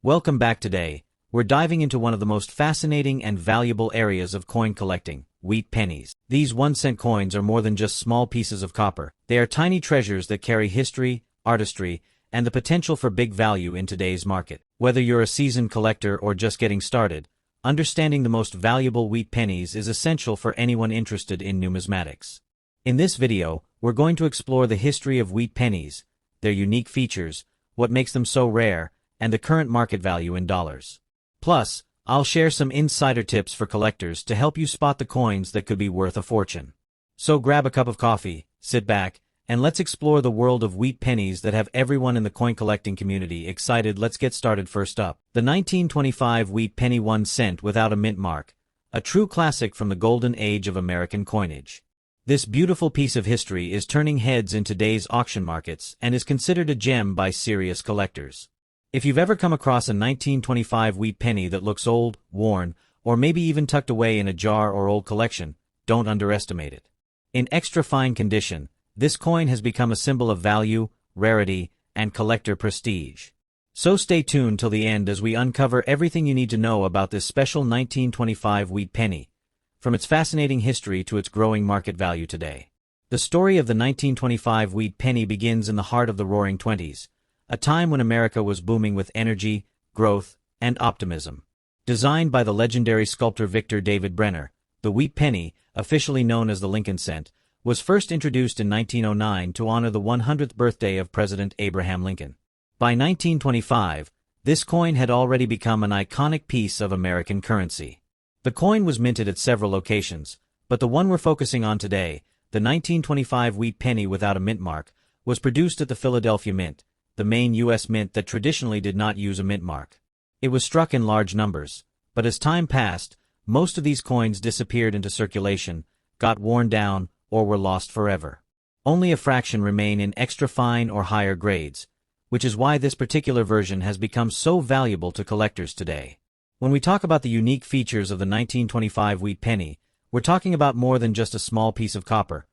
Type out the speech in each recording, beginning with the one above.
Welcome back. Today, we're diving into one of the most fascinating and valuable areas of coin collecting, wheat pennies. These 1-cent coins are more than just small pieces of copper. They are tiny treasures that carry history, artistry, and the potential for big value in today's market. Whether you're a seasoned collector or just getting started, understanding the most valuable wheat pennies is essential for anyone interested in numismatics. In this video, we're going to explore the history of wheat pennies, their unique features, what makes them so rare, and the current market value in dollars. Plus, I'll share some insider tips for collectors to help you spot the coins that could be worth a fortune. So grab a cup of coffee, sit back, and let's explore the world of wheat pennies that have everyone in the coin collecting community excited. Let's get started. First up, the 1925 wheat penny 1 cent without a mint mark, a true classic from the golden age of American coinage. This beautiful piece of history is turning heads in today's auction markets and is considered a gem by serious collectors. If you've ever come across a 1925 wheat penny that looks old, worn, or maybe even tucked away in a jar or old collection, don't underestimate it. In extra fine condition, this coin has become a symbol of value, rarity, and collector prestige. So stay tuned till the end as we uncover everything you need to know about this special 1925 wheat penny, from its fascinating history to its growing market value today. The story of the 1925 wheat penny begins in the heart of the Roaring Twenties, a time when America was booming with energy, growth, and optimism. Designed by the legendary sculptor Victor David Brenner, the wheat penny, officially known as the Lincoln cent, was first introduced in 1909 to honor the 100th birthday of President Abraham Lincoln. By 1925, this coin had already become an iconic piece of American currency. The coin was minted at several locations, but the one we're focusing on today, the 1925 wheat penny without a mint mark, was produced at the Philadelphia Mint, the main U.S. mint that traditionally did not use a mint mark. It was struck in large numbers, but as time passed, most of these coins disappeared into circulation, got worn down, or were lost forever. Only a fraction remain in extra fine or higher grades, which is why this particular version has become so valuable to collectors today. When we talk about the unique features of the 1925 wheat penny, we're talking about more than just a small piece of copper.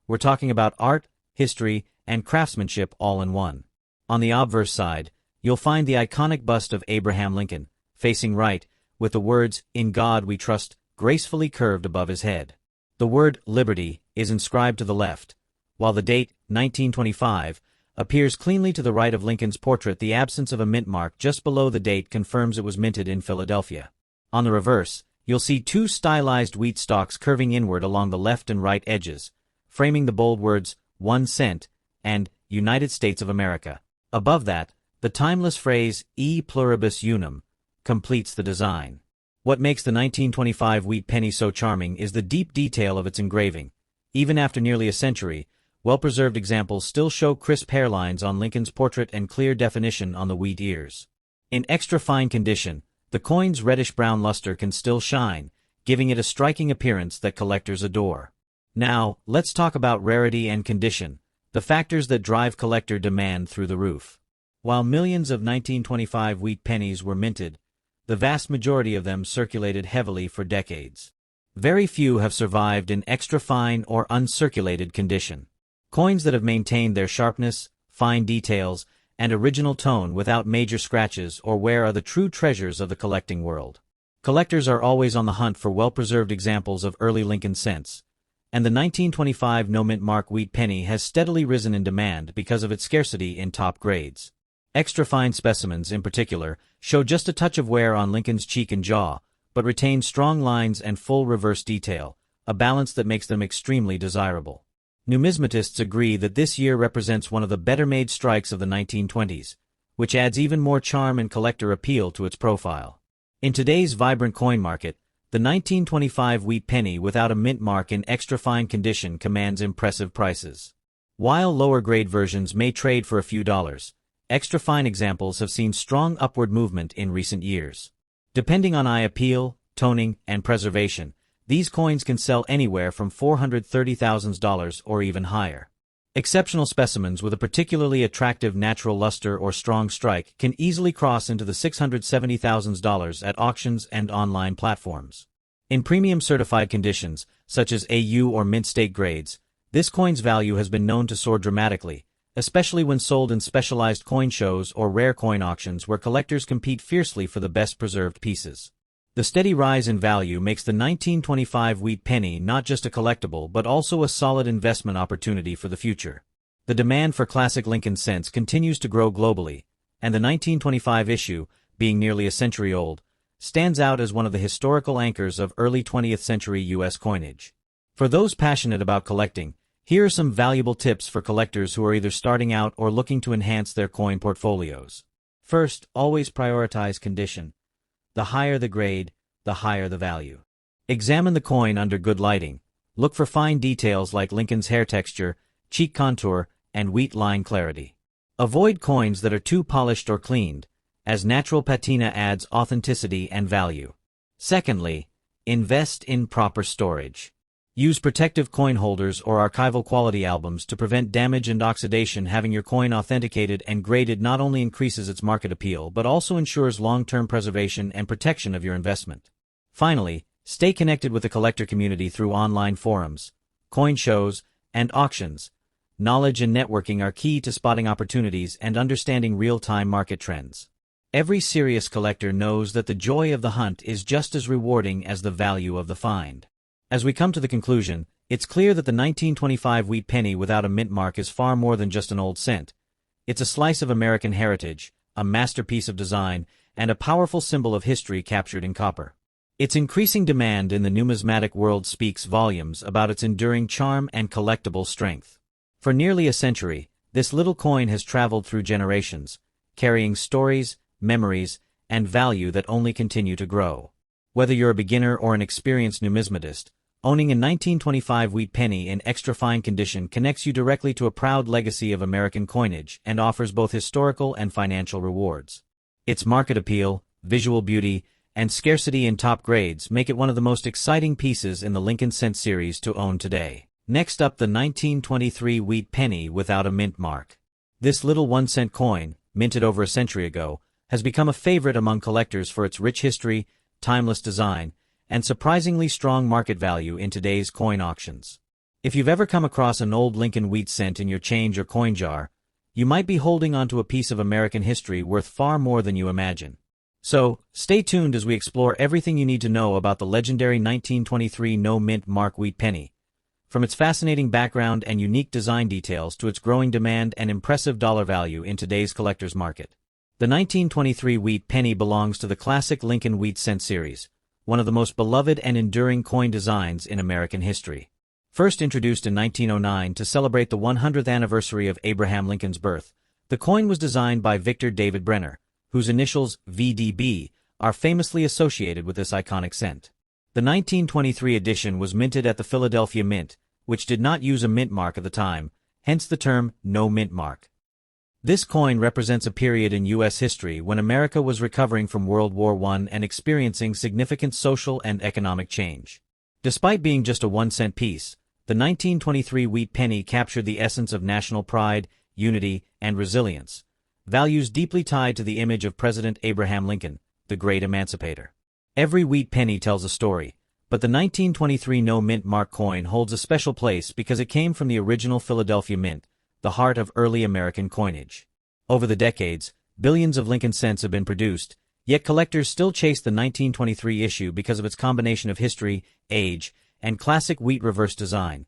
We're talking about art, history, and craftsmanship all in one. On the obverse side, you'll find the iconic bust of Abraham Lincoln, facing right, with the words, "In God We Trust," gracefully curved above his head. The word "Liberty" is inscribed to the left, while the date, 1925, appears cleanly to the right of Lincoln's portrait. The absence of a mint mark just below the date confirms it was minted in Philadelphia. On the reverse, you'll see two stylized wheat stalks curving inward along the left and right edges, framing the bold words, 1 cent, and United States of America. Above that, the timeless phrase, E pluribus unum, completes the design. What makes the 1925 wheat penny so charming is the deep detail of its engraving. Even after nearly a century, well-preserved examples still show crisp hairlines on Lincoln's portrait and clear definition on the wheat ears. In extra fine condition, the coin's reddish-brown luster can still shine, giving it a striking appearance that collectors adore. Now, let's talk about rarity and condition, the factors that drive collector demand through the roof. While millions of 1925 wheat pennies were minted, the vast majority of them circulated heavily for decades. Very few have survived in extra fine or uncirculated condition. Coins that have maintained their sharpness, fine details, and original tone without major scratches or wear are the true treasures of the collecting world. Collectors are always on the hunt for well-preserved examples of early Lincoln cents, and the 1925 no-mint mark wheat penny has steadily risen in demand because of its scarcity in top grades. Extra fine specimens, in particular, show just a touch of wear on Lincoln's cheek and jaw, but retain strong lines and full reverse detail, a balance that makes them extremely desirable. Numismatists agree that this year represents one of the better-made strikes of the 1920s, which adds even more charm and collector appeal to its profile. In today's vibrant coin market, the 1925 wheat penny without a mint mark in extra fine condition commands impressive prices. While lower-grade versions may trade for a few dollars, extra fine examples have seen strong upward movement in recent years. Depending on eye appeal, toning, and preservation, these coins can sell anywhere from $430,000 or even higher. Exceptional specimens with a particularly attractive natural luster or strong strike can easily cross into the $670,000 at auctions and online platforms. In premium certified conditions, such as AU or mint state grades, this coin's value has been known to soar dramatically, especially when sold in specialized coin shows or rare coin auctions where collectors compete fiercely for the best-preserved pieces. The steady rise in value makes the 1925 wheat penny not just a collectible but also a solid investment opportunity for the future. The demand for classic Lincoln cents continues to grow globally, and the 1925 issue, being nearly a century old, stands out as one of the historical anchors of early 20th century U.S. coinage. For those passionate about collecting, here are some valuable tips for collectors who are either starting out or looking to enhance their coin portfolios. First, always prioritize condition. The higher the grade, the higher the value. Examine the coin under good lighting. Look for fine details like Lincoln's hair texture, cheek contour, and wheat line clarity. Avoid coins that are too polished or cleaned, as natural patina adds authenticity and value. Secondly, invest in proper storage. Use protective coin holders or archival quality albums to prevent damage and oxidation. Having your coin authenticated and graded not only increases its market appeal but also ensures long-term preservation and protection of your investment. Finally, stay connected with the collector community through online forums, coin shows, and auctions. Knowledge and networking are key to spotting opportunities and understanding real-time market trends. Every serious collector knows that the joy of the hunt is just as rewarding as the value of the find. As we come to the conclusion, it's clear that the 1925 wheat penny without a mint mark is far more than just an old cent. It's a slice of American heritage, a masterpiece of design, and a powerful symbol of history captured in copper. Its increasing demand in the numismatic world speaks volumes about its enduring charm and collectible strength. For nearly a century, this little coin has traveled through generations, carrying stories, memories, and value that only continue to grow. Whether you're a beginner or an experienced numismatist, owning a 1925 wheat penny in extra fine condition connects you directly to a proud legacy of American coinage and offers both historical and financial rewards. Its market appeal, visual beauty, and scarcity in top grades make it one of the most exciting pieces in the Lincoln Cent series to own today. Next up, the 1923 wheat penny without a mint mark. This little 1-cent coin, minted over a century ago, has become a favorite among collectors for its rich history, timeless design, and surprisingly strong market value in today's coin auctions. If you've ever come across an old Lincoln wheat cent in your change or coin jar, you might be holding onto a piece of American history worth far more than you imagine. So, stay tuned as we explore everything you need to know about the legendary 1923 no-mint mark wheat penny. From its fascinating background and unique design details to its growing demand and impressive dollar value in today's collector's market. The 1923 wheat penny belongs to the classic Lincoln wheat cent series, one of the most beloved and enduring coin designs in American history. First introduced in 1909 to celebrate the 100th anniversary of Abraham Lincoln's birth, the coin was designed by Victor David Brenner, whose initials VDB are famously associated with this iconic cent. The 1923 edition was minted at the Philadelphia Mint, which did not use a mint mark at the time, hence the term no mint mark. This coin represents a period in U.S. history when America was recovering from World War I and experiencing significant social and economic change. Despite being just a 1-cent piece, the 1923 wheat penny captured the essence of national pride, unity, and resilience, values deeply tied to the image of President Abraham Lincoln, the great emancipator. Every wheat penny tells a story, but the 1923 no-mint mark coin holds a special place because it came from the original Philadelphia Mint, the heart of early American coinage. Over the decades, billions of Lincoln cents have been produced, yet collectors still chase the 1923 issue because of its combination of history, age, and classic wheat reverse design.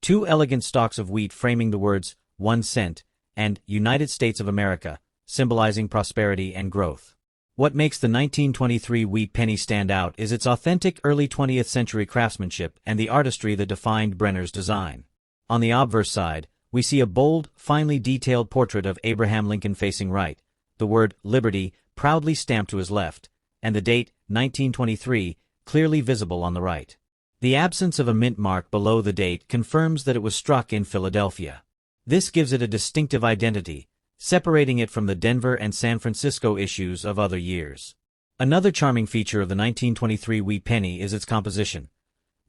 Two elegant stalks of wheat framing the words 1 cent and United States of America, symbolizing prosperity and growth. What makes the 1923 wheat penny stand out is its authentic early 20th century craftsmanship and the artistry that defined Brenner's design. On the obverse side, we see a bold, finely detailed portrait of Abraham Lincoln facing right, the word liberty proudly stamped to his left, and the date 1923 clearly visible on the right. The absence of a mint mark below the date confirms that it was struck in Philadelphia. This gives it a distinctive identity, separating it from the Denver and San Francisco issues of other years. Another charming feature of the 1923 wheat penny is its composition.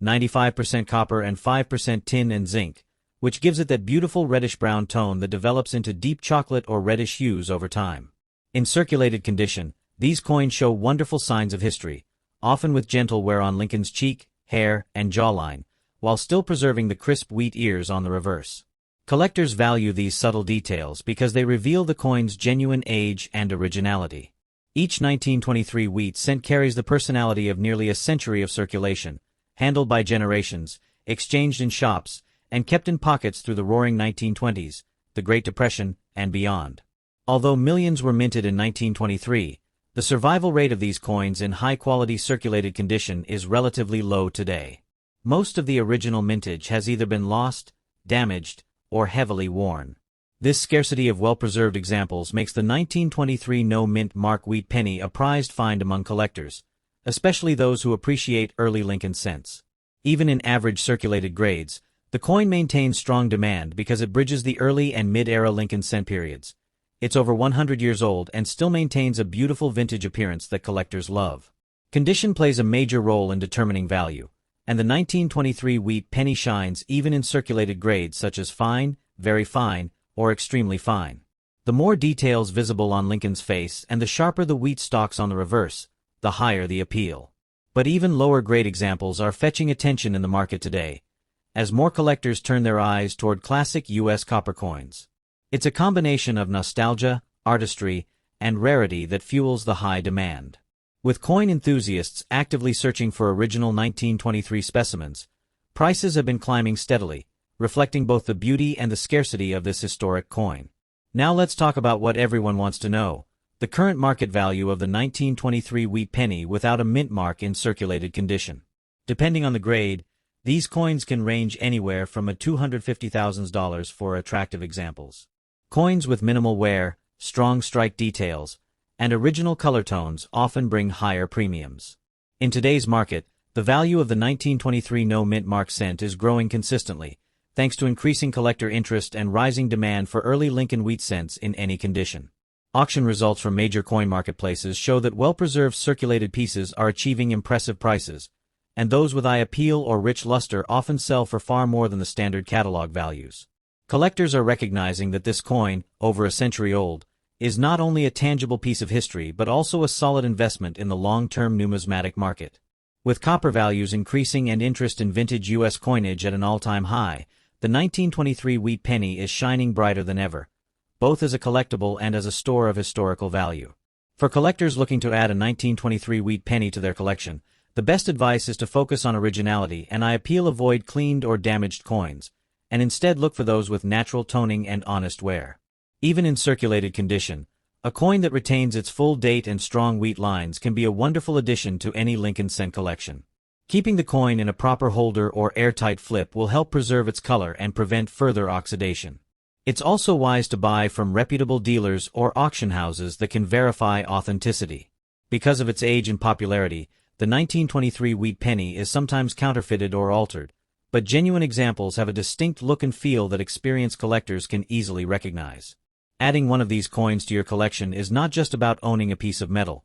95% copper and 5% tin and zinc, which gives it that beautiful reddish-brown tone that develops into deep chocolate or reddish hues over time. In circulated condition, these coins show wonderful signs of history, often with gentle wear on Lincoln's cheek, hair, and jawline, while still preserving the crisp wheat ears on the reverse. Collectors value these subtle details because they reveal the coin's genuine age and originality. Each 1923 wheat cent carries the personality of nearly a century of circulation, handled by generations, exchanged in shops, and kept in pockets through the roaring 1920s, the Great Depression, and beyond. Although millions were minted in 1923, the survival rate of these coins in high-quality circulated condition is relatively low today. Most of the original mintage has either been lost, damaged, or heavily worn. This scarcity of well-preserved examples makes the 1923 no-mint mark wheat penny a prized find among collectors, especially those who appreciate early Lincoln cents. Even in average circulated grades, the coin maintains strong demand because it bridges the early and mid-era Lincoln cent periods. It's over 100 years old and still maintains a beautiful vintage appearance that collectors love. Condition plays a major role in determining value, and the 1923 wheat penny shines even in circulated grades such as fine, very fine, or extremely fine. The more details visible on Lincoln's face and the sharper the wheat stalks on the reverse, the higher the appeal. But even lower-grade examples are fetching attention in the market today, as more collectors turn their eyes toward classic U.S. copper coins. It's a combination of nostalgia, artistry, and rarity that fuels the high demand. With coin enthusiasts actively searching for original 1923 specimens, prices have been climbing steadily, reflecting both the beauty and the scarcity of this historic coin. Now let's talk about what everyone wants to know: the current market value of the 1923 wheat penny without a mint mark in circulated condition. Depending on the grade, these coins can range anywhere from $250,000 for attractive examples. Coins with minimal wear, strong strike details, and original color tones often bring higher premiums. In today's market, the value of the 1923 no-mint mark cent is growing consistently, thanks to increasing collector interest and rising demand for early Lincoln wheat cents in any condition. Auction results from major coin marketplaces show that well-preserved circulated pieces are achieving impressive prices, and those with eye appeal or rich luster often sell for far more than the standard catalog values. Collectors are recognizing that this coin, over a century old, is not only a tangible piece of history but also a solid investment in the long-term numismatic market. With copper values increasing and interest in vintage U.S. coinage at an all-time high, the 1923 wheat penny is shining brighter than ever, both as a collectible and as a store of historical value. For collectors looking to add a 1923 wheat penny to their collection, the best advice is to focus on originality and avoid cleaned or damaged coins, and instead look for those with natural toning and honest wear. Even in circulated condition, a coin that retains its full date and strong wheat lines can be a wonderful addition to any Lincoln cent collection. Keeping the coin in a proper holder or airtight flip will help preserve its color and prevent further oxidation. It's also wise to buy from reputable dealers or auction houses that can verify authenticity. Because of its age and popularity, the 1923 wheat penny is sometimes counterfeited or altered, but genuine examples have a distinct look and feel that experienced collectors can easily recognize. Adding one of these coins to your collection is not just about owning a piece of metal.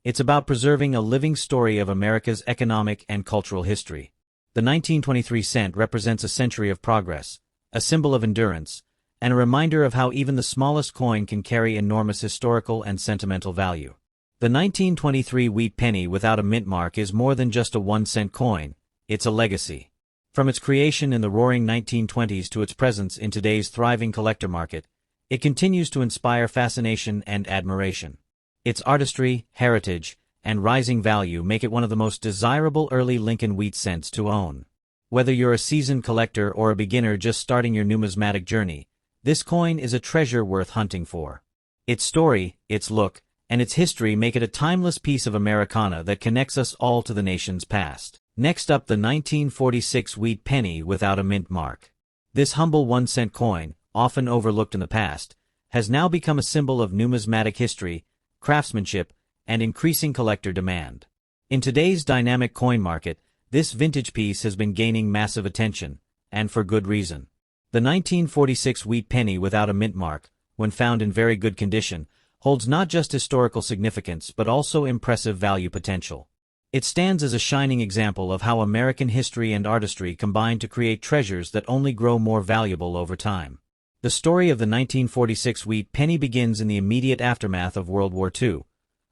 It's about preserving a living story of America's economic and cultural history. The 1923 cent represents a century of progress, a symbol of endurance, and a reminder of how even the smallest coin can carry enormous historical and sentimental value. The 1923 wheat penny without a mint mark is more than just a 1-cent coin, it's a legacy. From its creation in the roaring 1920s to its presence in today's thriving collector market, it continues to inspire fascination and admiration. Its artistry, heritage, and rising value make it one of the most desirable early Lincoln wheat cents to own. Whether you're a seasoned collector or a beginner just starting your numismatic journey, this coin is a treasure worth hunting for. Its story, its look, and its history make it a timeless piece of Americana that connects us all to the nation's past. Next up, the 1946 wheat penny without a mint mark. This humble 1-cent coin, often overlooked in the past, has now become a symbol of numismatic history, craftsmanship, and increasing collector demand. In today's dynamic coin market, this vintage piece has been gaining massive attention, and for good reason. The 1946 wheat penny without a mint mark, when found in very good condition, holds not just historical significance but also impressive value potential. It stands as a shining example of how American history and artistry combine to create treasures that only grow more valuable over time. The story of the 1946 wheat penny begins in the immediate aftermath of World War II,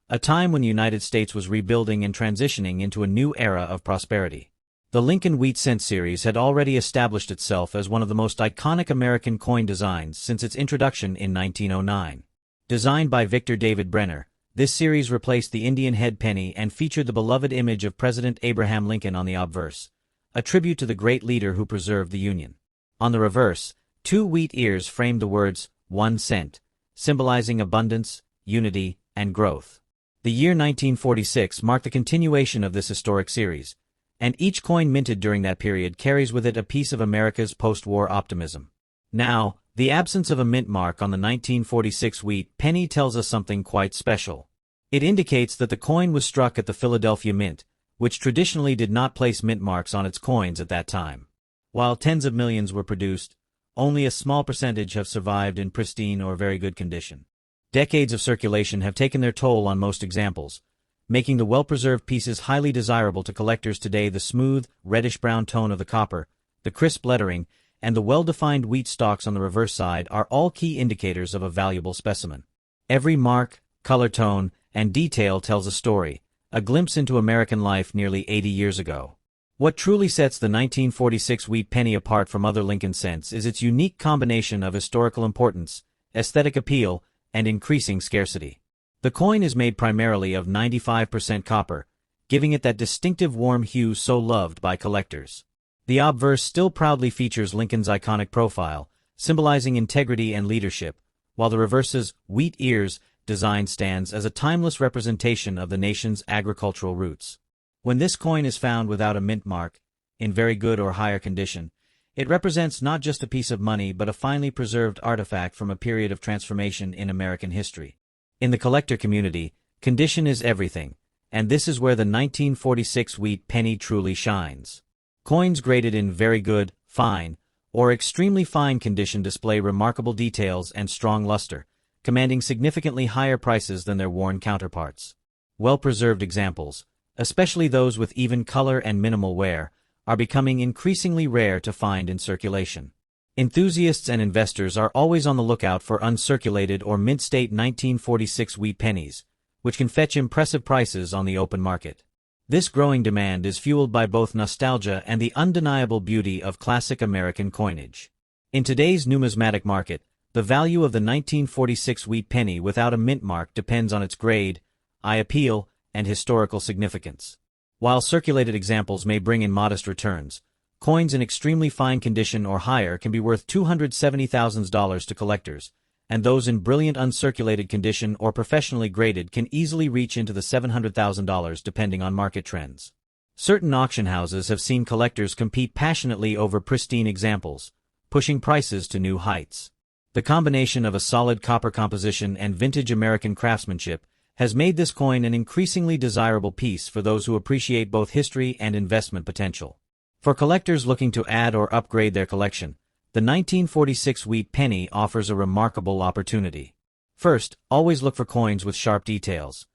a time when the United States was rebuilding and transitioning into a new era of prosperity. The The Lincoln Wheat Cent series had already established itself as one of the most iconic American coin designs since its introduction in 1909. Designed by Victor David Brenner, this series replaced the Indian head penny and featured the beloved image of President Abraham Lincoln on the obverse, a tribute to the great leader who preserved the Union. On the reverse, two wheat ears framed the words, 1 cent, symbolizing abundance, unity, and growth. The year 1946 marked the continuation of this historic series, and each coin minted during that period carries with it a piece of America's post-war optimism. Now, the absence of a mint mark on the 1946 wheat penny tells us something quite special. It indicates that the coin was struck at the Philadelphia Mint, which traditionally did not place mint marks on its coins at that time. While tens of millions were produced, only a small percentage have survived in pristine or very good condition. Decades of circulation have taken their toll on most examples, making the well-preserved pieces highly desirable to collectors today. The smooth, reddish-brown tone of the copper, the crisp lettering, and the well-defined wheat stalks on the reverse side are all key indicators of a valuable specimen. Every mark, color tone, and detail tells a story, a glimpse into American life nearly 80 years ago. What truly sets the 1946 wheat penny apart from other Lincoln cents is its unique combination of historical importance, aesthetic appeal, and increasing scarcity. The coin is made primarily of 95% copper, giving it that distinctive warm hue so loved by collectors. The obverse still proudly features Lincoln's iconic profile, symbolizing integrity and leadership, while the reverse's wheat ears design stands as a timeless representation of the nation's agricultural roots. When this coin is found without a mint mark, in very good or higher condition, it represents not just a piece of money but a finely preserved artifact from a period of transformation in American history. In the collector community, condition is everything, and this is where the 1946 wheat penny truly shines. Coins graded in very good, fine, or extremely fine condition display remarkable details and strong luster, commanding significantly higher prices than their worn counterparts. Well-preserved examples, especially those with even color and minimal wear, are becoming increasingly rare to find in circulation. Enthusiasts and investors are always on the lookout for uncirculated or mint-state 1946 wheat pennies, which can fetch impressive prices on the open market. This growing demand is fueled by both nostalgia and the undeniable beauty of classic American coinage. In today's numismatic market, the value of the 1946 wheat penny without a mint mark depends on its grade, eye appeal, and historical significance. While circulated examples may bring in modest returns, coins in extremely fine condition or higher can be worth $270,000 to collectors, and those in brilliant uncirculated condition or professionally graded can easily reach into the $700,000 depending on market trends. Certain auction houses have seen collectors compete passionately over pristine examples, pushing prices to new heights. The combination of a solid copper composition and vintage American craftsmanship has made this coin an increasingly desirable piece for those who appreciate both history and investment potential. For collectors looking to add or upgrade their collection, the 1946 wheat penny offers a remarkable opportunity. First, always look for coins with sharp details.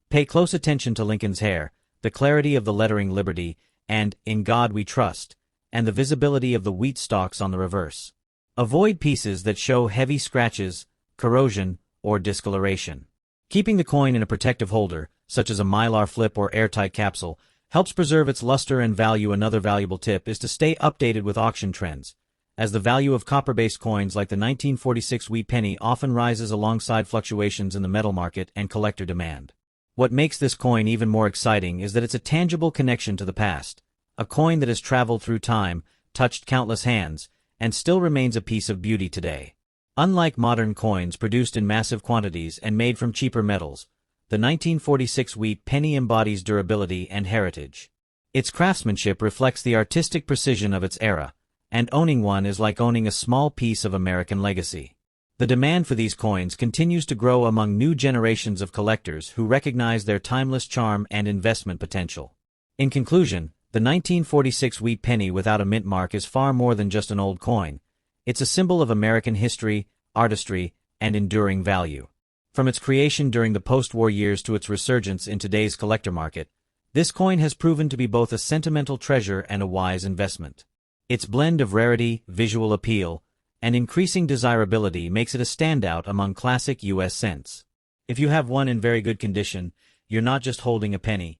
Pay close attention to Lincoln's hair, the clarity of the lettering Liberty, and In God We Trust, and the visibility of the wheat stalks on the reverse. Avoid pieces that show heavy scratches, corrosion, or discoloration. Keeping the coin in a protective holder, such as a mylar flip or airtight capsule, helps preserve its luster and value. Another valuable tip is to stay updated with auction trends, as the value of copper-based coins like the 1946 wheat penny often rises alongside fluctuations in the metal market and collector demand. What makes this coin even more exciting is that it's a tangible connection to the past, a coin that has traveled through time, touched countless hands, and still remains a piece of beauty today. Unlike modern coins produced in massive quantities and made from cheaper metals, the 1946 wheat penny embodies durability and heritage. Its craftsmanship reflects the artistic precision of its era, and owning one is like owning a small piece of American legacy. The demand for these coins continues to grow among new generations of collectors who recognize their timeless charm and investment potential. In conclusion, the 1946 wheat penny without a mint mark is far more than just an old coin. It's a symbol of American history, artistry, and enduring value. From its creation during the post-war years to its resurgence in today's collector market, this coin has proven to be both a sentimental treasure and a wise investment. Its blend of rarity, visual appeal, and increasing desirability makes it a standout among classic U.S. cents. If you have one in very good condition, you're not just holding a penny.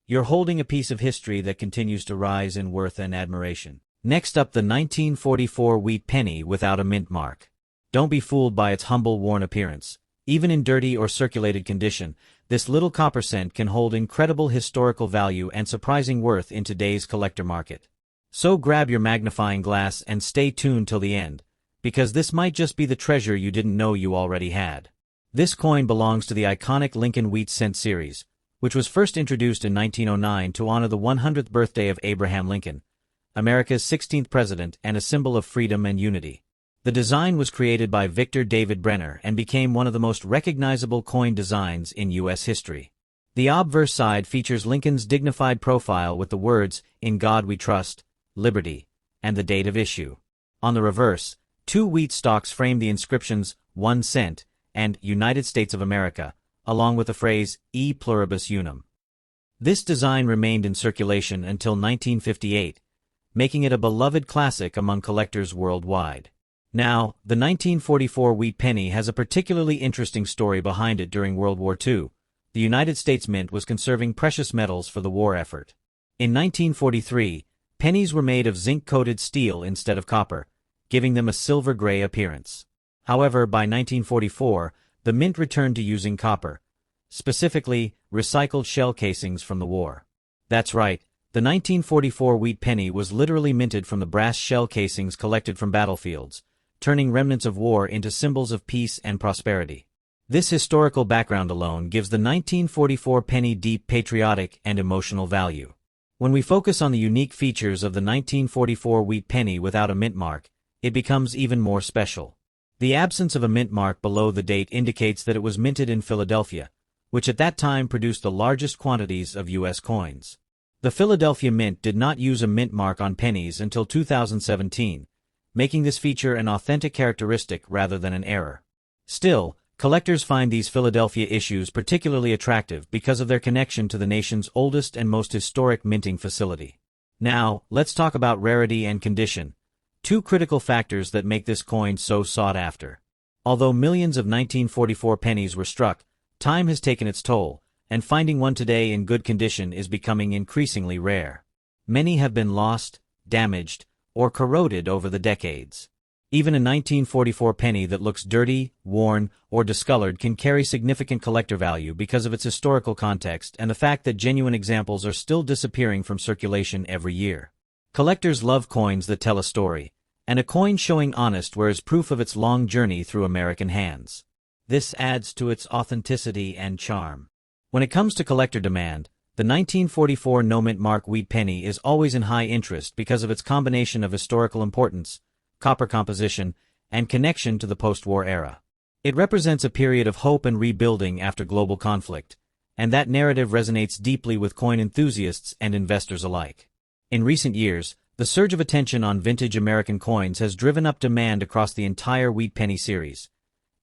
You're holding a piece of history that continues to rise in worth and admiration. Next up, the 1944 wheat penny without a mint mark. Don't be fooled by its humble, worn appearance. Even in dirty or circulated condition, this little copper cent can hold incredible historical value and surprising worth in today's collector market. So grab your magnifying glass and stay tuned till the end, because this might just be the treasure you didn't know you already had. This coin belongs to the iconic Lincoln Wheat Cent series, which was first introduced in 1909 to honor the 100th birthday of Abraham Lincoln, America's 16th president and a symbol of freedom and unity. The design was created by Victor David Brenner and became one of the most recognizable coin designs in U.S. history. The obverse side features Lincoln's dignified profile with the words, "In God We Trust," "Liberty," and the date of issue. On the reverse, two wheat stalks frame the inscriptions 1 cent and United States of America, along with the phrase E pluribus unum. This design remained in circulation until 1958, making it a beloved classic among collectors worldwide. Now, the 1944 wheat penny has a particularly interesting story behind it. During World War II, the United States Mint was conserving precious metals for the war effort. In 1943, pennies were made of zinc-coated steel instead of copper, giving them a silver-gray appearance. However, by 1944, the mint returned to using copper, specifically recycled shell casings from the war. That's right, the 1944 wheat penny was literally minted from the brass shell casings collected from battlefields, turning remnants of war into symbols of peace and prosperity. This historical background alone gives the 1944 penny deep patriotic and emotional value. When we focus on the unique features of the 1944 wheat penny without a mint mark, it becomes even more special. The absence of a mint mark below the date indicates that it was minted in Philadelphia, which at that time produced the largest quantities of U.S. coins. The Philadelphia Mint did not use a mint mark on pennies until 2017, making this feature an authentic characteristic rather than an error. Still, collectors find these Philadelphia issues particularly attractive because of their connection to the nation's oldest and most historic minting facility. Now, let's talk about rarity and condition, two critical factors that make this coin so sought after. Although millions of 1944 pennies were struck, time has taken its toll, and finding one today in good condition is becoming increasingly rare. Many have been lost, damaged, or corroded over the decades. Even a 1944 penny that looks dirty, worn, or discolored can carry significant collector value because of its historical context and the fact that genuine examples are still disappearing from circulation every year. Collectors love coins that tell a story, and a coin showing honest wear is proof of its long journey through American hands. This adds to its authenticity and charm. When it comes to collector demand, the 1944 no-mint mark wheat penny is always in high interest because of its combination of historical importance, copper composition, and connection to the post-war era. It represents a period of hope and rebuilding after global conflict, and that narrative resonates deeply with coin enthusiasts and investors alike. In recent years, the surge of attention on vintage American coins has driven up demand across the entire wheat penny series,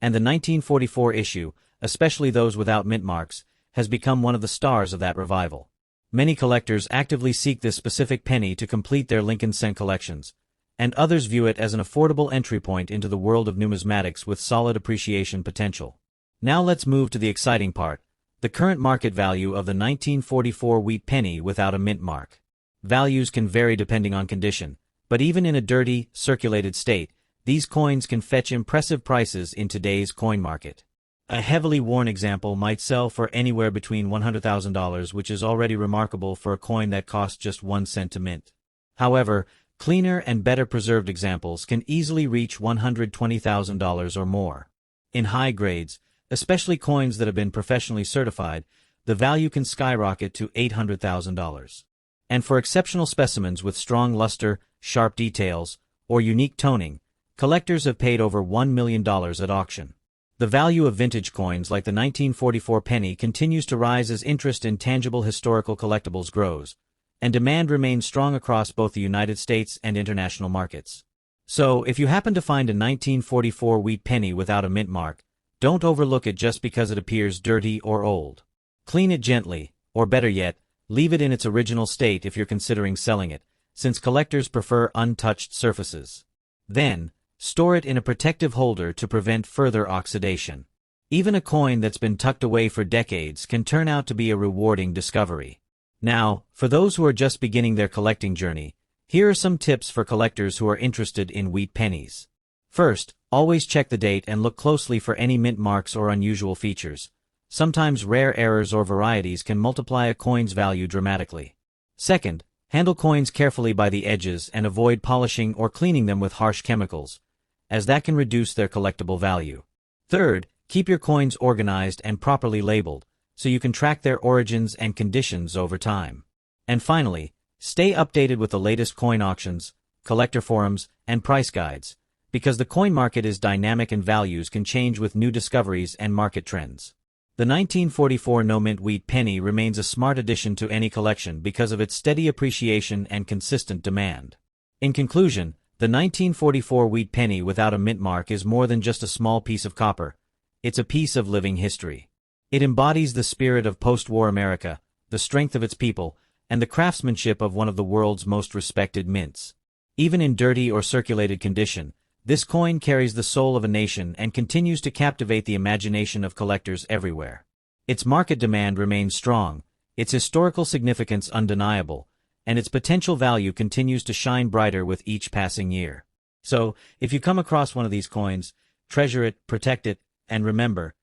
and the 1944 issue, especially those without mint marks, has become one of the stars of that revival. Many collectors actively seek this specific penny to complete their Lincoln Cent collections, and others view it as an affordable entry point into the world of numismatics with solid appreciation potential. Now let's move to the exciting part, the current market value of the 1944 wheat penny without a mint mark. Values can vary depending on condition, but even in a dirty, circulated state, these coins can fetch impressive prices in today's coin market. A heavily worn example might sell for anywhere between $100,000, which is already remarkable for a coin that cost just 1 cent to mint. However, cleaner and better preserved examples can easily reach $120,000 or more. In high grades, especially coins that have been professionally certified, the value can skyrocket to $800,000. And for exceptional specimens with strong luster, sharp details, or unique toning, collectors have paid over $1 million at auction. The value of vintage coins like the 1944 penny continues to rise as interest in tangible historical collectibles grows, and demand remains strong across both the United States and international markets. So, if you happen to find a 1944 wheat penny without a mint mark, don't overlook it just because it appears dirty or old. Clean it gently, or better yet, leave it in its original state if you're considering selling it, since collectors prefer untouched surfaces. Then, store it in a protective holder to prevent further oxidation. Even a coin that's been tucked away for decades can turn out to be a rewarding discovery. Now, for those who are just beginning their collecting journey, here are some tips for collectors who are interested in wheat pennies. First, always check the date and look closely for any mint marks or unusual features. Sometimes rare errors or varieties can multiply a coin's value dramatically. Second, handle coins carefully by the edges and avoid polishing or cleaning them with harsh chemicals, as that can reduce their collectible value. Third, keep your coins organized and properly labeled, so you can track their origins and conditions over time. And finally, stay updated with the latest coin auctions, collector forums, and price guides, because the coin market is dynamic and values can change with new discoveries and market trends. The 1944 no-mint wheat penny remains a smart addition to any collection because of its steady appreciation and consistent demand. In conclusion, the 1944 wheat penny without a mint mark is more than just a small piece of copper. It's a piece of living history. It embodies the spirit of post-war America, the strength of its people, and the craftsmanship of one of the world's most respected mints. Even in dirty or circulated condition, this coin carries the soul of a nation and continues to captivate the imagination of collectors everywhere. Its market demand remains strong, its historical significance undeniable, and its potential value continues to shine brighter with each passing year. So, if you come across one of these coins, treasure it, protect it, and remember,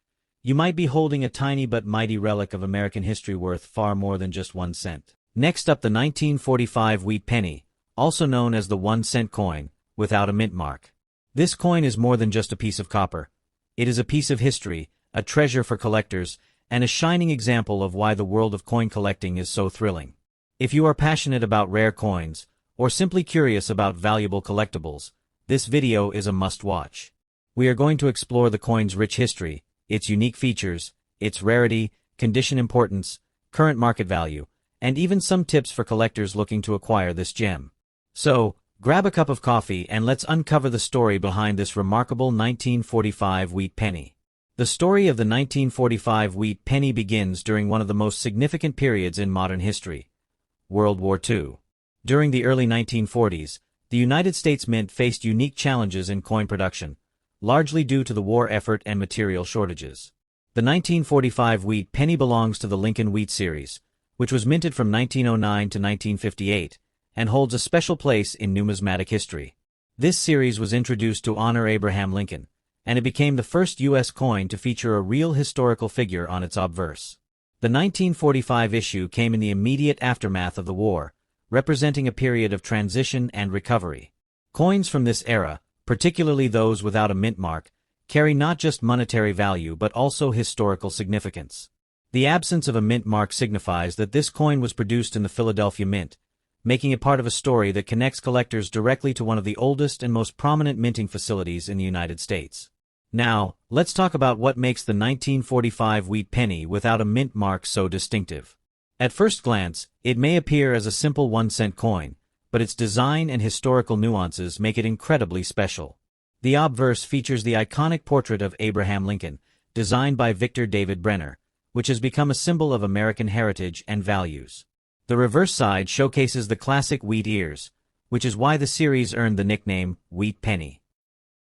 you might be holding a tiny but mighty relic of American history worth far more than just 1 cent. Next up, the 1945 wheat penny, also known as the 1-cent coin, without a mint mark. This coin is more than just a piece of copper. It is a piece of history, a treasure for collectors, and a shining example of why the world of coin collecting is so thrilling. If you are passionate about rare coins, or simply curious about valuable collectibles, this video is a must-watch. We are going to explore the coin's rich history, its unique features, its rarity, condition importance, current market value, and even some tips for collectors looking to acquire this gem. So, grab a cup of coffee and let's uncover the story behind this remarkable 1945 wheat penny. The story of the 1945 wheat penny begins during one of the most significant periods in modern history, World War II. During the early 1940s, the United States Mint faced unique challenges in coin production, largely due to the war effort and material shortages. The 1945 wheat penny belongs to the Lincoln Wheat series, which was minted from 1909 to 1958, and holds a special place in numismatic history. This series was introduced to honor Abraham Lincoln, and it became the first U.S. coin to feature a real historical figure on its obverse. The 1945 issue came in the immediate aftermath of the war, representing a period of transition and recovery. Coins from this era, particularly those without a mint mark, carry not just monetary value but also historical significance. The absence of a mint mark signifies that this coin was produced in the Philadelphia Mint, making it part of a story that connects collectors directly to one of the oldest and most prominent minting facilities in the United States. Now, let's talk about what makes the 1945 wheat penny without a mint mark so distinctive. At first glance, it may appear as a simple 1-cent coin, but its design and historical nuances make it incredibly special. The obverse features the iconic portrait of Abraham Lincoln, designed by Victor David Brenner, which has become a symbol of American heritage and values. The reverse side showcases the classic wheat ears, which is why the series earned the nickname Wheat Penny.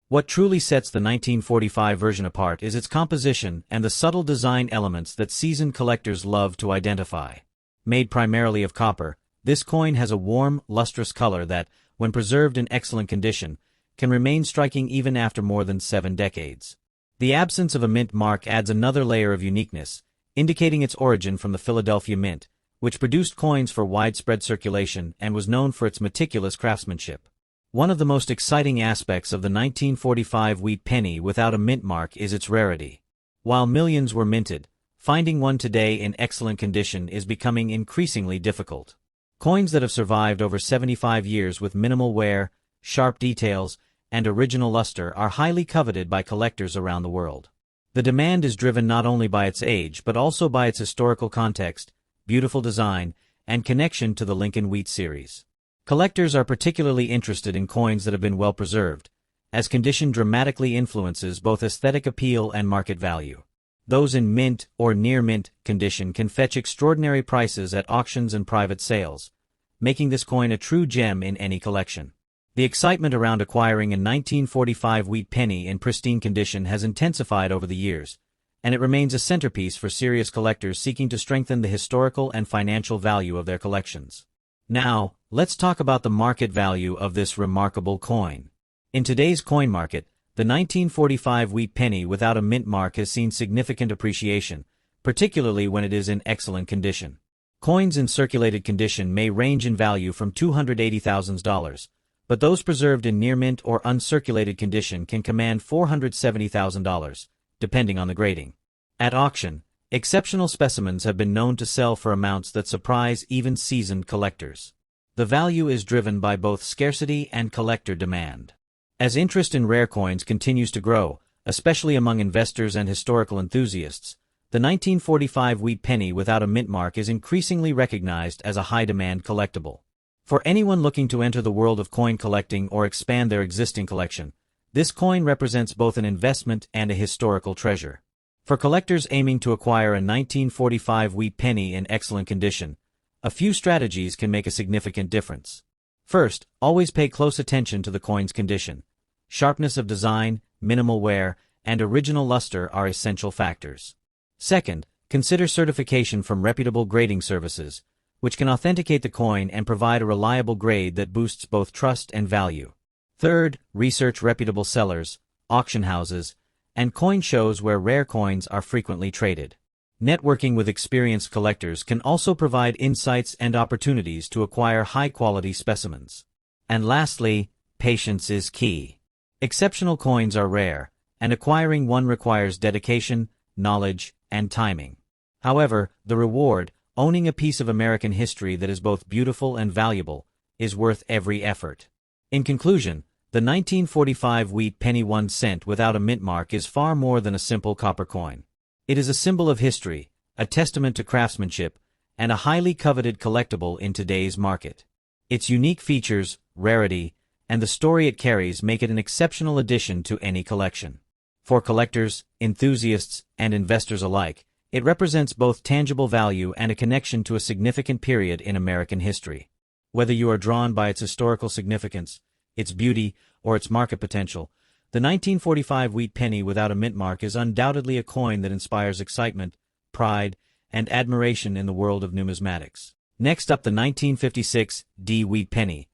What truly sets the 1945 version apart is its composition and the subtle design elements that seasoned collectors love to identify. Made primarily of copper, this coin has a warm, lustrous color that, when preserved in excellent condition, can remain striking even after more than 7 decades. The absence of a mint mark adds another layer of uniqueness, indicating its origin from the Philadelphia Mint, which produced coins for widespread circulation and was known for its meticulous craftsmanship. One of the most exciting aspects of the 1945 wheat penny without a mint mark is its rarity. While millions were minted, finding one today in excellent condition is becoming increasingly difficult. Coins that have survived over 75 years with minimal wear, sharp details, and original luster are highly coveted by collectors around the world. The demand is driven not only by its age but also by its historical context, beautiful design, and connection to the Lincoln Wheat series. Collectors are particularly interested in coins that have been well preserved, as condition dramatically influences both aesthetic appeal and market value. Those in mint or near-mint condition can fetch extraordinary prices at auctions and private sales, making this coin a true gem in any collection. The excitement around acquiring a 1945 wheat penny in pristine condition has intensified over the years, and it remains a centerpiece for serious collectors seeking to strengthen the historical and financial value of their collections. Now, let's talk about the market value of this remarkable coin. In today's coin market, the 1945 wheat penny without a mint mark has seen significant appreciation, particularly when it is in excellent condition. Coins in circulated condition may range in value from $280,000, but those preserved in near-mint or uncirculated condition can command $470,000, depending on the grading. At auction, exceptional specimens have been known to sell for amounts that surprise even seasoned collectors. The value is driven by both scarcity and collector demand. As interest in rare coins continues to grow, especially among investors and historical enthusiasts, the 1945 wheat penny without a mint mark is increasingly recognized as a high-demand collectible. For anyone looking to enter the world of coin collecting or expand their existing collection, this coin represents both an investment and a historical treasure. For collectors aiming to acquire a 1945 wheat penny in excellent condition, a few strategies can make a significant difference. First, always pay close attention to the coin's condition. Sharpness of design, minimal wear, and original luster are essential factors. Second, consider certification from reputable grading services, which can authenticate the coin and provide a reliable grade that boosts both trust and value. Third, research reputable sellers, auction houses, and coin shows where rare coins are frequently traded. Networking with experienced collectors can also provide insights and opportunities to acquire high-quality specimens. And lastly, patience is key. Exceptional coins are rare, and acquiring one requires dedication, knowledge, and timing. However, the reward, owning a piece of American history that is both beautiful and valuable, is worth every effort. In conclusion, the 1945 wheat penny 1 cent without a mint mark is far more than a simple copper coin. It is a symbol of history, a testament to craftsmanship, and a highly coveted collectible in today's market. Its unique features, rarity, and the story it carries make it an exceptional addition to any collection. For collectors, enthusiasts, and investors alike, it represents both tangible value and a connection to a significant period in American history. Whether you are drawn by its historical significance, its beauty, or its market potential, the 1945 wheat penny without a mint mark is undoubtedly a coin that inspires excitement, pride, and admiration in the world of numismatics. Next up, the 1956 D wheat penny,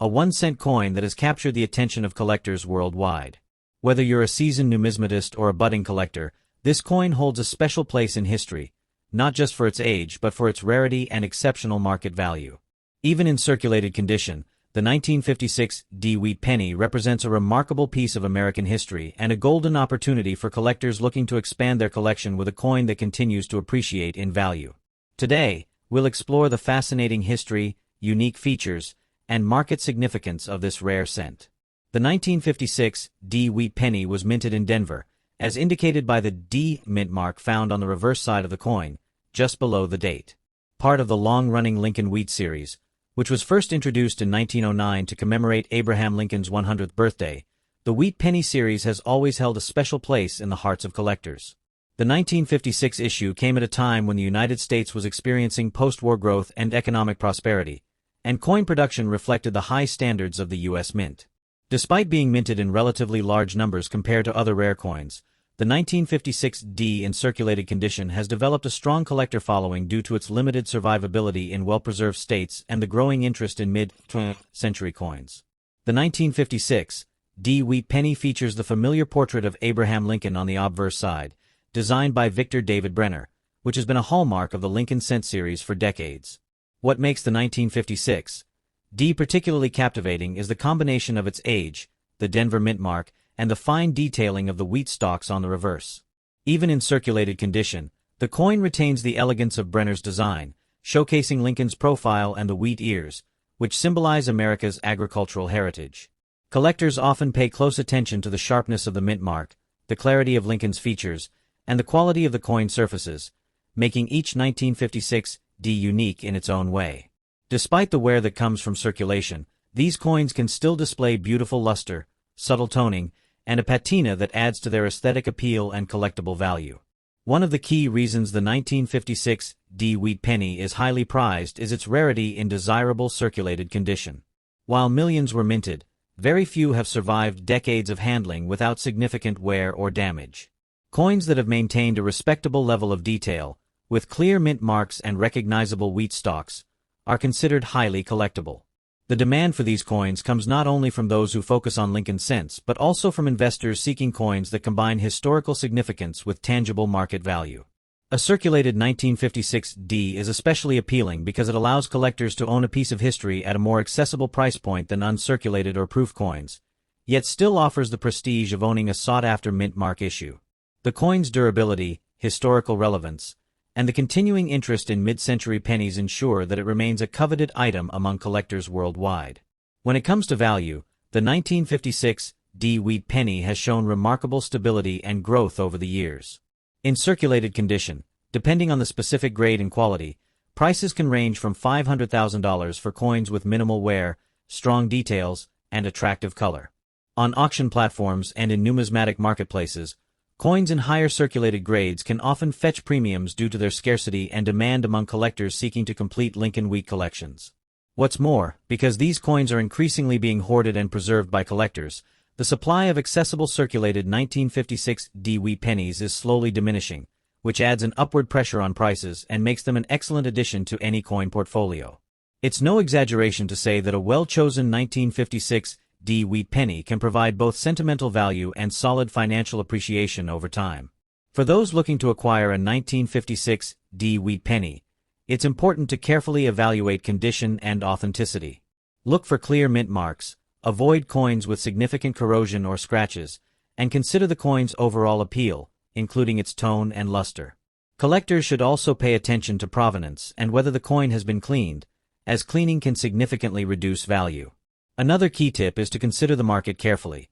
a 1-cent coin that has captured the attention of collectors worldwide. Whether you're a seasoned numismatist or a budding collector, this coin holds a special place in history, not just for its age but for its rarity and exceptional market value. Even in circulated condition, the 1956 D wheat penny represents a remarkable piece of American history and a golden opportunity for collectors looking to expand their collection with a coin that continues to appreciate in value. Today, we'll explore the fascinating history, unique features, and market significance of this rare cent. The 1956 D wheat penny was minted in Denver, as indicated by the D mint mark found on the reverse side of the coin, just below the date. Part of the long-running Lincoln Wheat series, which was first introduced in 1909 to commemorate Abraham Lincoln's 100th birthday, the wheat penny series has always held a special place in the hearts of collectors. The 1956 issue came at a time when the United States was experiencing post-war growth and economic prosperity, and coin production reflected the high standards of the U.S. Mint. Despite being minted in relatively large numbers compared to other rare coins, the 1956 D in circulated condition has developed a strong collector following due to its limited survivability in well-preserved states and the growing interest in mid-century coins. The 1956 D wheat penny features the familiar portrait of Abraham Lincoln on the obverse side, designed by Victor David Brenner, which has been a hallmark of the Lincoln Cent series for decades. What makes the 1956 D particularly captivating is the combination of its age, the Denver mint mark, and the fine detailing of the wheat stalks on the reverse. Even in circulated condition, the coin retains the elegance of Brenner's design, showcasing Lincoln's profile and the wheat ears, which symbolize America's agricultural heritage. Collectors often pay close attention to the sharpness of the mint mark, the clarity of Lincoln's features, and the quality of the coin surfaces, making each 1956 D unique in its own way. Despite the wear that comes from circulation, these coins can still display beautiful luster, subtle toning, and a patina that adds to their aesthetic appeal and collectible value. One of the key reasons the 1956 D wheat penny is highly prized is its rarity in desirable circulated condition. While millions were minted, very few have survived decades of handling without significant wear or damage. Coins that have maintained a respectable level of detail, with clear mint marks and recognizable wheat stalks, are considered highly collectible. The demand for these coins comes not only from those who focus on Lincoln cents but also from investors seeking coins that combine historical significance with tangible market value. A circulated 1956D is especially appealing because it allows collectors to own a piece of history at a more accessible price point than uncirculated or proof coins, yet still offers the prestige of owning a sought-after mint mark issue. The coin's durability, historical relevance, and the continuing interest in mid-century pennies ensure that it remains a coveted item among collectors worldwide. When it comes to value, the 1956D wheat penny has shown remarkable stability and growth over the years. In circulated condition, depending on the specific grade and quality, prices can range from $500,000 for coins with minimal wear, strong details, and attractive color. On auction platforms and in numismatic marketplaces, coins in higher circulated grades can often fetch premiums due to their scarcity and demand among collectors seeking to complete Lincoln wheat collections. What's more, because these coins are increasingly being hoarded and preserved by collectors, the supply of accessible circulated 1956D wheat pennies is slowly diminishing, which adds an upward pressure on prices and makes them an excellent addition to any coin portfolio. It's no exaggeration to say that a well-chosen 1956D wheat penny can provide both sentimental value and solid financial appreciation over time. For those looking to acquire a 1956D wheat penny, it's important to carefully evaluate condition and authenticity. Look for clear mint marks, avoid coins with significant corrosion or scratches, and consider the coin's overall appeal, including its tone and luster. Collectors should also pay attention to provenance and whether the coin has been cleaned, as cleaning can significantly reduce value. Another key tip is to consider the market carefully.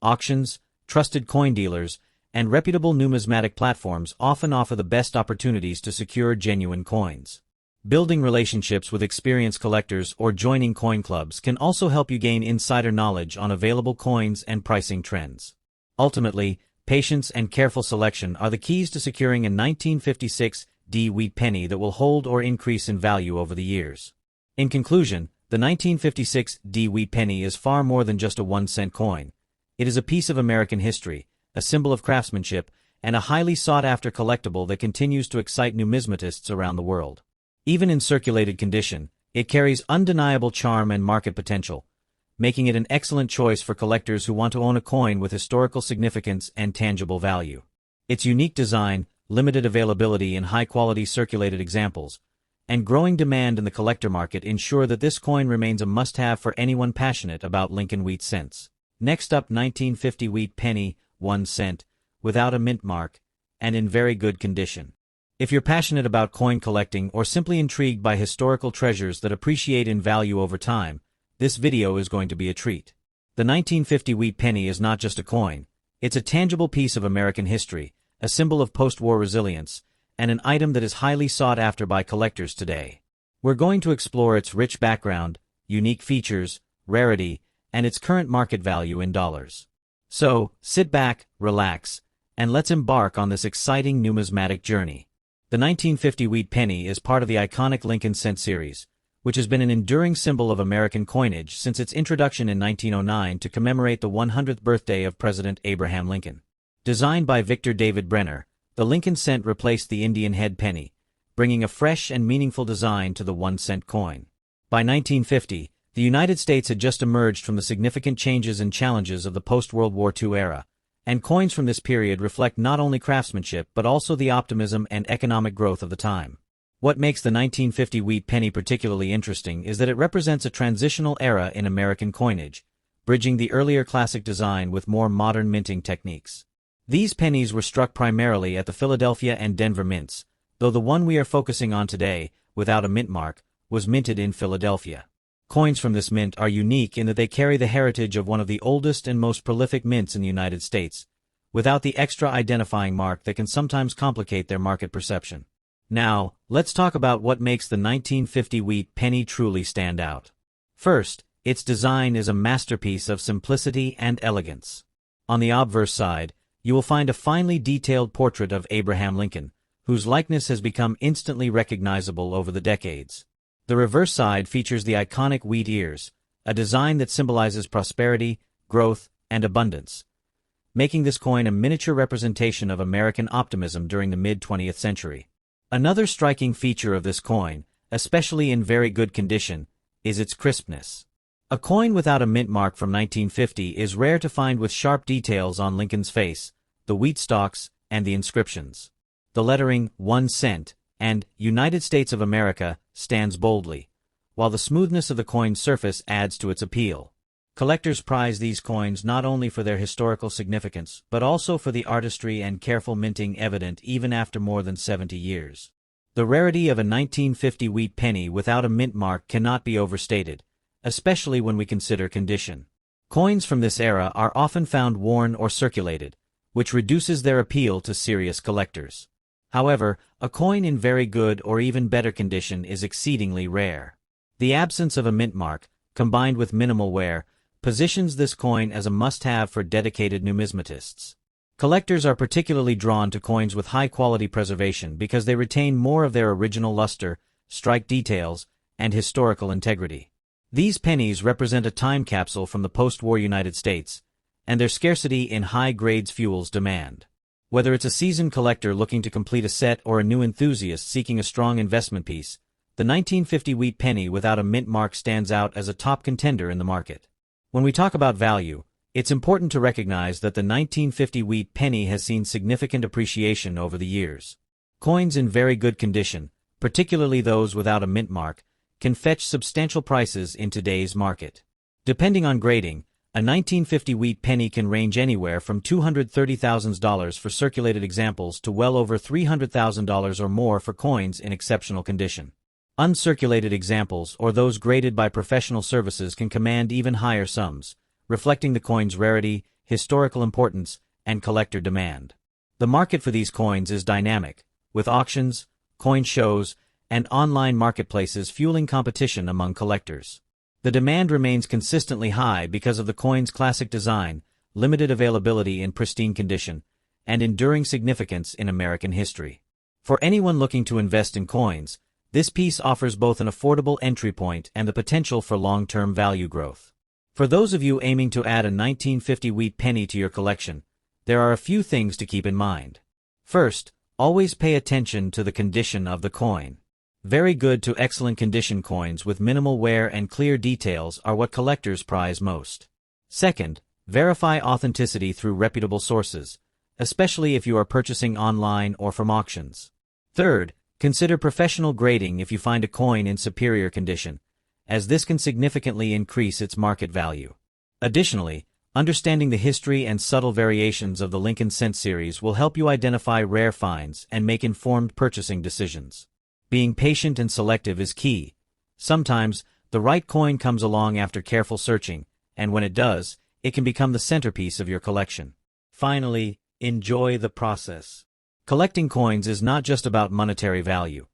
Auctions, trusted coin dealers, and reputable numismatic platforms often offer the best opportunities to secure genuine coins. Building relationships with experienced collectors or joining coin clubs can also help you gain insider knowledge on available coins and pricing trends. Ultimately, patience and careful selection are the keys to securing a 1956D wheat penny that will hold or increase in value over the years. In conclusion, the 1956D wheat penny is far more than just a 1-cent coin. It is a piece of American history, a symbol of craftsmanship, and a highly sought-after collectible that continues to excite numismatists around the world. Even in circulated condition, it carries undeniable charm and market potential, making it an excellent choice for collectors who want to own a coin with historical significance and tangible value. Its unique design, limited availability in high-quality circulated examples, and growing demand in the collector market ensure that this coin remains a must-have for anyone passionate about Lincoln wheat cents. Next up, 1950 wheat penny, 1 cent, without a mint mark, and in very good condition. If you're passionate about coin collecting or simply intrigued by historical treasures that appreciate in value over time, this video is going to be a treat. The 1950 wheat penny is not just a coin, it's a tangible piece of American history, a symbol of post-war resilience, and an item that is highly sought after by collectors today. We're going to explore its rich background, unique features, rarity, and its current market value in dollars. So, sit back, relax, and let's embark on this exciting numismatic journey. The 1950 wheat penny is part of the iconic Lincoln cent series, which has been an enduring symbol of American coinage since its introduction in 1909 to commemorate the 100th birthday of President Abraham Lincoln. Designed by Victor David Brenner, the Lincoln cent replaced the Indian head penny, bringing a fresh and meaningful design to the 1-cent coin. By 1950, the United States had just emerged from the significant changes and challenges of the post-World War II era, and coins from this period reflect not only craftsmanship but also the optimism and economic growth of the time. What makes the 1950 wheat penny particularly interesting is that it represents a transitional era in American coinage, bridging the earlier classic design with more modern minting techniques. These pennies were struck primarily at the Philadelphia and Denver mints, though the one we are focusing on today, without a mint mark, was minted in Philadelphia. Coins from this mint are unique in that they carry the heritage of one of the oldest and most prolific mints in the United States, without the extra identifying mark that can sometimes complicate their market perception. Now, let's talk about what makes the 1950 wheat penny truly stand out. First, its design is a masterpiece of simplicity and elegance. On the obverse side, you will find a finely detailed portrait of Abraham Lincoln, whose likeness has become instantly recognizable over the decades. The reverse side features the iconic wheat ears, a design that symbolizes prosperity, growth, and abundance. making this coin a miniature representation of American optimism during the mid-20th century. Another striking feature of this coin, especially in very good condition, is its crispness. A coin without a mint mark from 1950 is rare to find, with sharp details on Lincoln's face, the wheat stalks, and the inscriptions. The lettering 1 cent and United States of America stands boldly, while the smoothness of the coin's surface adds to its appeal. Collectors prize these coins not only for their historical significance, but also for the artistry and careful minting evident even after more than 70 years. The rarity of a 1950 wheat penny without a mint mark cannot be overstated, especially when we consider condition. Coins from this era are often found worn or circulated, which reduces their appeal to serious collectors. However, a coin in very good or even better condition is exceedingly rare. The absence of a mint mark, combined with minimal wear, positions this coin as a must-have for dedicated numismatists. Collectors are particularly drawn to coins with high-quality preservation because they retain more of their original luster, strike details, and historical integrity. These pennies represent a time capsule from the post-war United States, and their scarcity in high grades fuels demand. Whether it's a seasoned collector looking to complete a set or a new enthusiast seeking a strong investment piece, the 1950 wheat penny without a mint mark stands out as a top contender in the market. When we talk about value, it's important to recognize that the 1950 wheat penny has seen significant appreciation over the years. Coins in very good condition, particularly those without a mint mark, can fetch substantial prices in today's market. Depending on grading, a 1950 wheat penny can range anywhere from $230,000 for circulated examples to well over $300,000 or more for coins in exceptional condition. Uncirculated examples or those graded by professional services can command even higher sums, reflecting the coin's rarity, historical importance, and collector demand. The market for these coins is dynamic, with auctions, coin shows, and online marketplaces fueling competition among collectors. The demand remains consistently high because of the coin's classic design, limited availability in pristine condition, and enduring significance in American history. For anyone looking to invest in coins, this piece offers both an affordable entry point and the potential for long-term value growth. For those of you aiming to add a 1950 wheat penny to your collection, there are a few things to keep in mind. First, always pay attention to the condition of the coin. Very good to excellent condition coins with minimal wear and clear details are what collectors prize most. Second, verify authenticity through reputable sources, especially if you are purchasing online or from auctions. Third, consider professional grading if you find a coin in superior condition, as this can significantly increase its market value. Additionally, understanding the history and subtle variations of the Lincoln Cent series will help you identify rare finds and make informed purchasing decisions. Being patient and selective is key. Sometimes, the right coin comes along after careful searching, and when it does, it can become the centerpiece of your collection. Finally, enjoy the process. Collecting coins is not just about monetary value.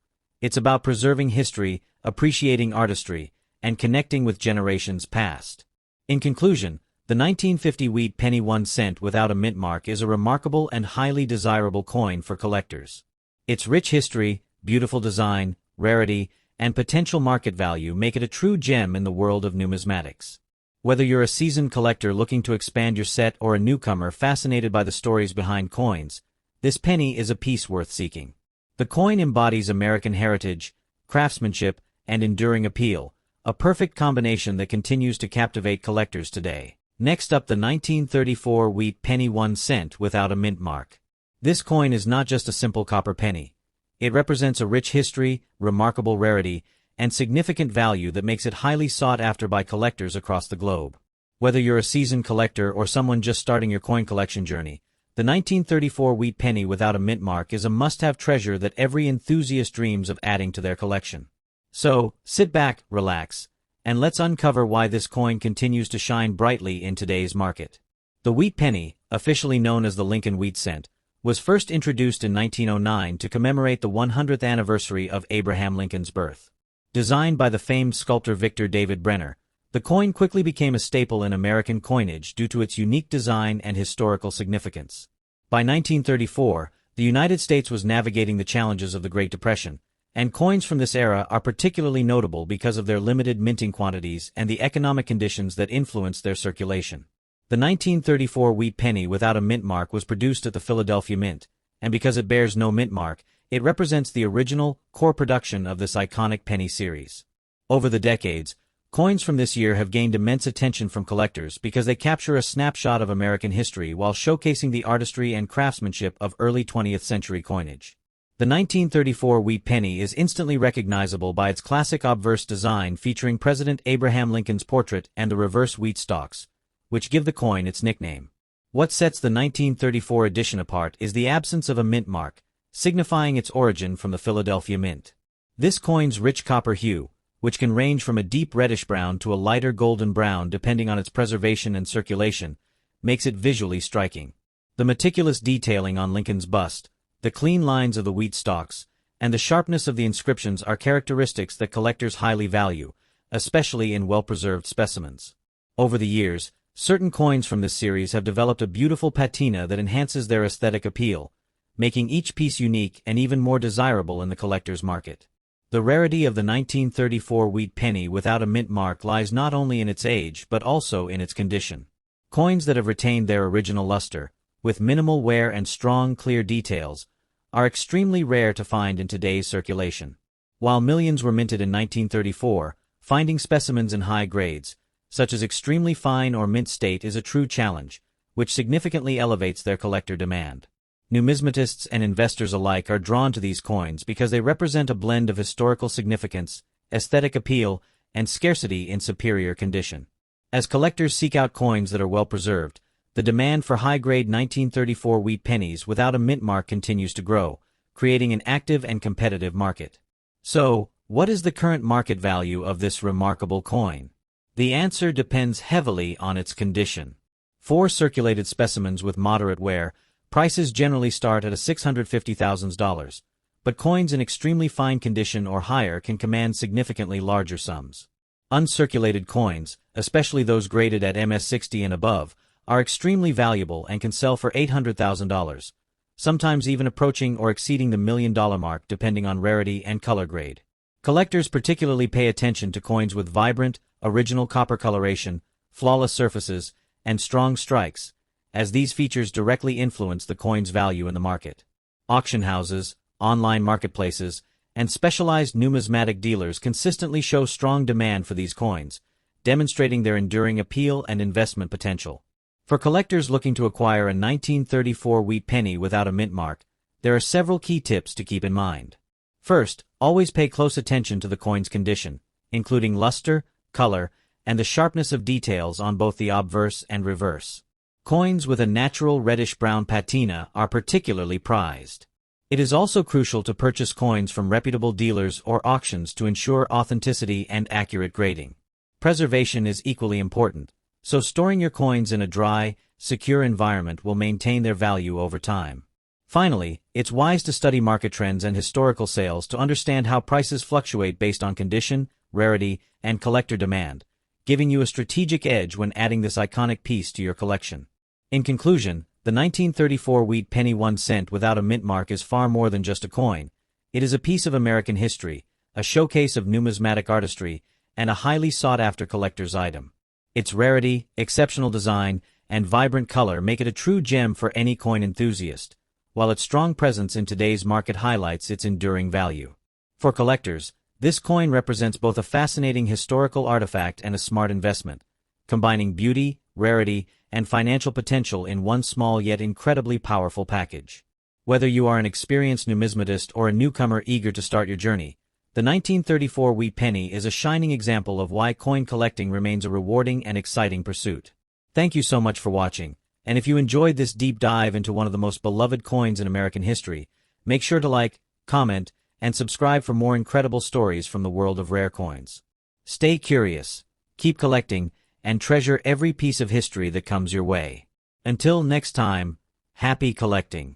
It's about preserving history, appreciating artistry, and connecting with generations past. In conclusion, the 1950 wheat penny 1 cent without a mint mark is a remarkable and highly desirable coin for collectors. Its rich history, beautiful design, rarity, and potential market value make it a true gem in the world of numismatics. Whether you're a seasoned collector looking to expand your set or a newcomer fascinated by the stories behind coins, this penny is a piece worth seeking. The coin embodies American heritage, craftsmanship, and enduring appeal, a perfect combination that continues to captivate collectors today. Next up, the 1934 wheat penny 1 cent without a mint mark. This coin is not just a simple copper penny. It represents a rich history, remarkable rarity, and significant value that makes it highly sought after by collectors across the globe. Whether you're a seasoned collector or someone just starting your coin collection journey, the 1934 wheat penny without a mint mark is a must-have treasure that every enthusiast dreams of adding to their collection. So, sit back, relax, and let's uncover why this coin continues to shine brightly in today's market. The wheat penny, officially known as the Lincoln wheat cent, was first introduced in 1909 to commemorate the 100th anniversary of Abraham Lincoln's birth. Designed by the famed sculptor Victor David Brenner, the coin quickly became a staple in American coinage due to its unique design and historical significance. By 1934, the United States was navigating the challenges of the Great Depression, and coins from this era are particularly notable because of their limited minting quantities and the economic conditions that influenced their circulation. The 1934 wheat penny without a mint mark was produced at the Philadelphia Mint, and because it bears no mint mark, it represents the original, core production of this iconic penny series. Over the decades, coins from this year have gained immense attention from collectors because they capture a snapshot of American history while showcasing the artistry and craftsmanship of early 20th century coinage. The 1934 wheat penny is instantly recognizable by its classic obverse design featuring President Abraham Lincoln's portrait and the reverse wheat stalks, which give the coin its nickname. What sets the 1934 edition apart is the absence of a mint mark, signifying its origin from the Philadelphia Mint. This coin's rich copper hue, which can range from a deep reddish-brown to a lighter golden brown depending on its preservation and circulation, makes it visually striking. The meticulous detailing on Lincoln's bust, the clean lines of the wheat stalks, and the sharpness of the inscriptions are characteristics that collectors highly value, especially in well-preserved specimens. Over the years, certain coins from this series have developed a beautiful patina that enhances their aesthetic appeal, making each piece unique and even more desirable in the collector's market. The rarity of the 1934 wheat penny without a mint mark lies not only in its age but also in its condition. Coins that have retained their original luster, with minimal wear and strong, clear details, are extremely rare to find in today's circulation. While millions were minted in 1934, finding specimens in high grades, such as extremely fine or mint state, is a true challenge, which significantly elevates their collector demand. Numismatists and investors alike are drawn to these coins because they represent a blend of historical significance, aesthetic appeal, and scarcity in superior condition. As collectors seek out coins that are well preserved, the demand for high-grade 1934 wheat pennies without a mint mark continues to grow, creating an active and competitive market. So, what is the current market value of this remarkable coin? The answer depends heavily on its condition. For circulated specimens with moderate wear, prices generally start at $650,000, but coins in extremely fine condition or higher can command significantly larger sums. Uncirculated coins, especially those graded at MS-60 and above, are extremely valuable and can sell for $800,000, sometimes even approaching or exceeding the $1 million mark depending on rarity and color grade. Collectors particularly pay attention to coins with vibrant, original copper coloration, flawless surfaces, and strong strikes, as these features directly influence the coin's value in the market. Auction houses, online marketplaces, and specialized numismatic dealers consistently show strong demand for these coins, demonstrating their enduring appeal and investment potential. For collectors looking to acquire a 1934 wheat penny without a mint mark, there are several key tips to keep in mind. First, always pay close attention to the coin's condition, including luster, color, and the sharpness of details on both the obverse and reverse. Coins with a natural reddish-brown patina are particularly prized. It is also crucial to purchase coins from reputable dealers or auctions to ensure authenticity and accurate grading. Preservation is equally important, so storing your coins in a dry, secure environment will maintain their value over time. Finally, it's wise to study market trends and historical sales to understand how prices fluctuate based on condition, rarity, and collector demand, giving you a strategic edge when adding this iconic piece to your collection. In conclusion, the 1934 wheat penny 1 cent without a mint mark is far more than just a coin. It is a piece of American history, a showcase of numismatic artistry, and a highly sought-after collector's item. Its rarity, exceptional design, and vibrant color make it a true gem for any coin enthusiast, while its strong presence in today's market highlights its enduring value. For collectors, this coin represents both a fascinating historical artifact and a smart investment, combining beauty, rarity, and financial potential in one small yet incredibly powerful package. Whether you are an experienced numismatist or a newcomer eager to start your journey, the 1934 wheat penny is a shining example of why coin collecting remains a rewarding and exciting pursuit. Thank you so much for watching, and if you enjoyed this deep dive into one of the most beloved coins in American history, make sure to like, comment, and subscribe for more incredible stories from the world of rare coins. Stay curious, keep collecting, and treasure every piece of history that comes your way. Until next time, happy collecting.